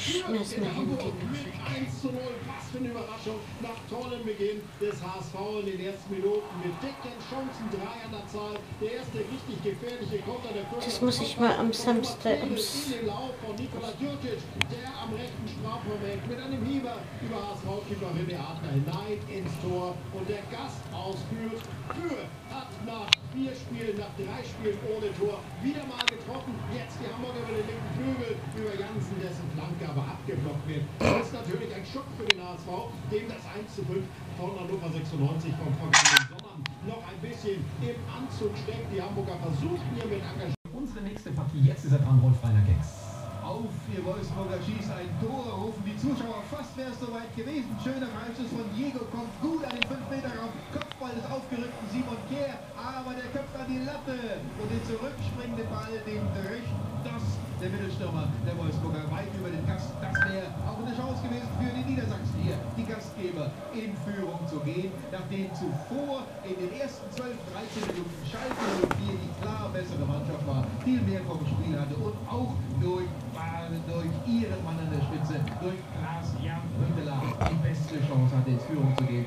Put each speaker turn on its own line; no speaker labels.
schmeiß mein Handy noch weg.
1:0, fast eine Überraschung nach tollem Beginn des HSV in den ersten Minuten mit dicken Chancen, 3 an der Zahl. Der erste richtig gefährliche Konter der Fürth.
Das muss ich mal am Samstag
in den Lauf von Nikola Djurdjic, der am rechten Strafraum hängt, mit einem Hieber über HSV-Keeper René Adler hinein ins Tor und der Gast ausführt. Fürth hat nach 4 Spielen, nach 3 Spielen ohne Tor wieder mal getroffen. Jetzt die Hamburger über den linken Flügel, über Jansen, dessen Flanke aber abgeblockt wird. Das ist natürlich ein Schock für den HSV, dem das 1:5 von Hannover 96 vom vergangenen Sommer noch ein bisschen im Anzug steckt. Die Hamburger versuchen hier mit Engagement.
Unsere nächste Partie, jetzt ist er dran, Rolf Reiner Gex.
Auf, ihr Wolfsburger schießt ein Tor, rufen die Zuschauer, fast wäre es soweit gewesen. Schöner Freischuss von Diego, kommt gut an den 5-Meter-Raum, Kopfball des aufgerückten Simon Kjær, aber der köpft an die Latte und den zurückspringenden Ball, den trifft das der Mittelstürmer der Wolfsburger weit über den Gast. Das wäre auch eine Chance gewesen für die Niedersachsen hier, die Gastgeber, in Führung zu gehen, nachdem zuvor in den ersten 12, 13 Minuten Schalke 04 die klar bessere Mannschaft war, viel mehr vom Spiel hatte und auch durch ihren Mann an der Spitze, durch Klaas-Jan Huntelaar die beste Chance hatte, in Führung zu gehen.